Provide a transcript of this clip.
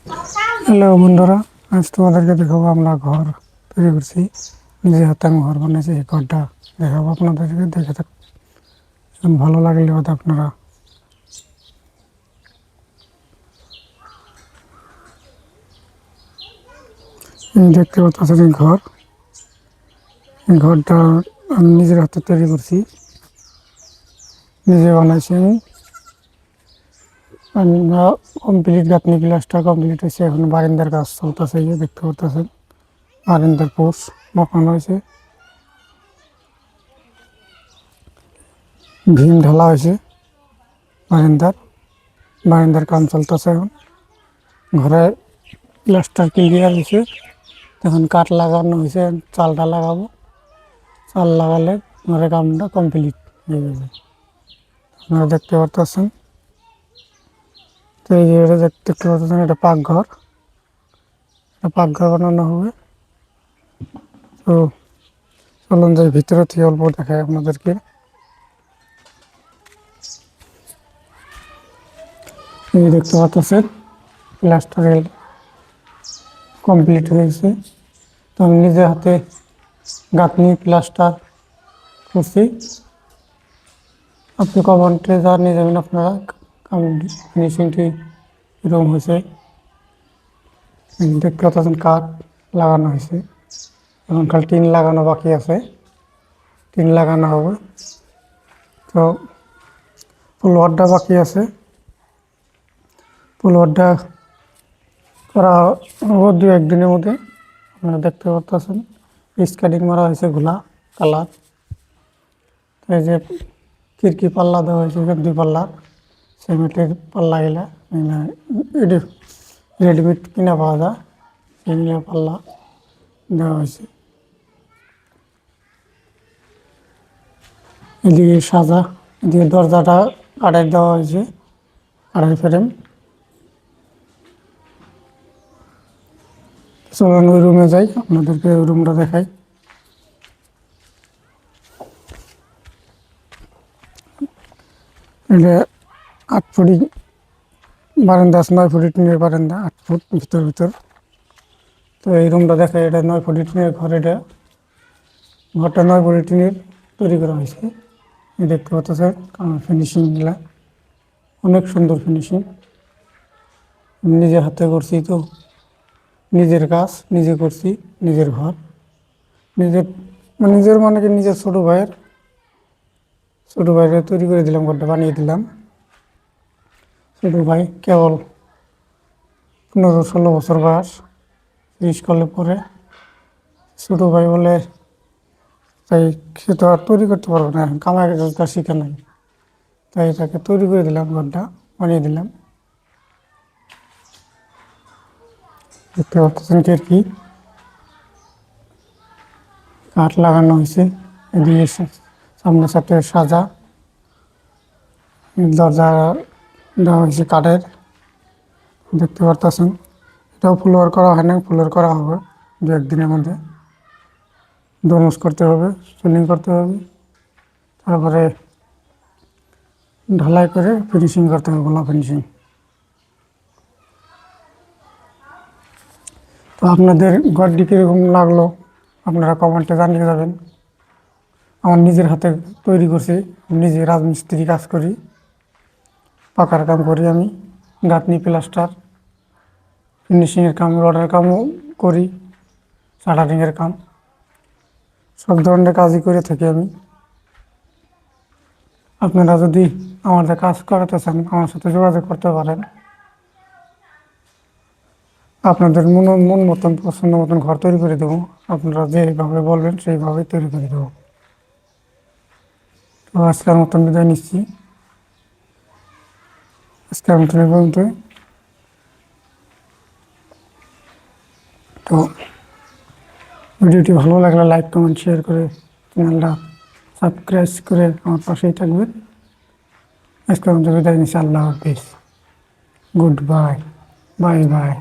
Hello বন্ধুরা, আজ তোমাদেরকে দেখাবো আমরা ঘর তৈরি করছি। নিজে হাতে আমি ঘর বানিয়েছি, এই ঘরটা দেখাবো আপনাদেরকে। দেখে ভালো লাগলে হয়তো আপনারা দেখতে পাচ্ছেন এই ঘর। এই ঘরটা আমি নিজের হাতে তৈরি করছি, নিজে বানাইছি আমি। কমপ্লিট গাঁথনি প্লাস্টার কমপ্লিট হয়েছে, এখন বারিন্দার কাজ চলতেছে। দেখতে পাচ্ছেন বারিন্দার পোস্ট বসানো হয়েছে, ভীম ঢালা হয়েছে, বারিন্দার কাম চলতেছে। এখন ঘরে প্লাস্টার ক্লিয়ার হয়েছে, এখন কাঠ লাগানো হয়েছে, চালটা লাগাবো। চাল লাগালে ঘরের কামটা কমপ্লিট হয়ে যাবে। আপনারা দেখতে পাচ্ছেন, তো এই যে দেখতে পাচ্ছেন এটা পাকঘর, বানানো হবে। তো চলুন যাই ভিতরে থেকে অল্প দেখায় আপনাদেরকে। এই দেখতে পাচ্ছেন প্লাস্টারের কমপ্লিট হয়েছে। তো আমি নিজে হাতে গাঁথনি প্লাস্টার করছি। আপনি কমেন্টে জানিয়ে যাবেন আপনারা ফিনিশিংটি এরকম হয়েছে। দেখতে পাচ্ছেন কাঠ লাগানো হয়েছে, এখন খালি টিন লাগানো বাকি আছে, টিন লাগানো হবে। তো ফ্লোরটা বাকি আছে, ফ্লোরটা করা হবে 2-1 দিনের মধ্যে। আপনারা দেখতে পাচ্ছেন স্কেডিং মারা হয়েছে ঘোলা কালার। এই যে খিড়কি পাল্লা দেওয়া হয়েছে, 2 পাল্লা সিমেন্টের পাল্লা গেলা রেডিমেড কিনা পাওয়া যায়, সেগুলো পাল্লা দেওয়া হয়েছে। এদিকে সাজা, এদিকে দরজাটা কাঠের দেওয়া হয়েছে, কাঠের ফ্রেম। চলুন ওই রুমে যাই, আপনাদেরকে ওই রুমটা দেখাই। এটা 8 ফুটি বারান্দা আছে, 9 ফুটি টিনের বারান্দা, 8 ফুট ভিতর। তো এই রুমটা দেখাই, এটা 9 ফুটি টিনের ঘর। এটা ঘরটা 9 ফুটি টিনের তৈরি করা হয়েছে। দেখতে পাচ্ছেন ফিনিশিংগুলা অনেক সুন্দর ফিনিশিং। নিজে হাতে করছি, তো নিজের কাজ নিজে করছি, নিজের ঘর নিজের মানে কি নিজের ছোট ভাইয়ের তৈরি করে দিলাম, ঘরটা বানিয়ে দিলাম। ছোট ভাই কেবল 15-16 বছর বয়স, স্কুলে পড়ে। ছোট ভাই বলে তাই সে তো আর তৈরি করতে পারবে না, এখন কামাই রোজগার শিখে নাই, তাই তাকে তৈরি করে দিলাম, ঘরটা বানিয়ে দিলাম। দেখতে পাচ্ছেন কি কাঠ লাগানো হয়েছে, এদিকে সামনে সাথে সাজা, দরজা দেওয়া হয়েছে কাঠের। দেখতে পারতেছেন এটাও ফ্লোর করা হয় না, ফ্লোর করা হবে 2-1 দিনের মধ্যে। ডোমস করতে হবে, সিলিং করতে হবে, তারপরে ঢালাই করে ফিনিশিং করতে হবে, গোলা ফিনিশিং। তো আপনাদের ঘরটি কীরকম লাগলো আপনারা কমেন্টে জানিয়ে যাবেন। আমার নিজের হাতে তৈরি করছি, নিজে রাজমিস্ত্রি কাজ করি, পাকার কাম করি আমি, গাঁথনি প্লাস্টার ফিনিশিংয়ের কাম, রডের কামও করি, শাটারিংয়ের কাম, সব ধরনের কাজই করে থাকি আমি। আপনারা যদি আমাদের কাজ করাতে চান আমার সাথে যোগাযোগ করতে পারেন। আপনাদের মন মতন পছন্দ মতন ঘর তৈরি করে দেবো, আপনারা যেভাবে বলবেন সেইভাবেই তৈরি করে দেবো। তো আজকের মতন বিদায় নিচ্ছি, আজকের মতন এই পর্যন্তই। তো ভিডিওটি ভালো লাগলে লাইক কমেন্ট শেয়ার করে চ্যানেলটা সাবস্ক্রাইব করে আমার পাশেই থাকবেন। আজকের মতো বিদায় নিচ্ছি, আল্লাহ হাফিজ, গুড বাই, বাই বাই।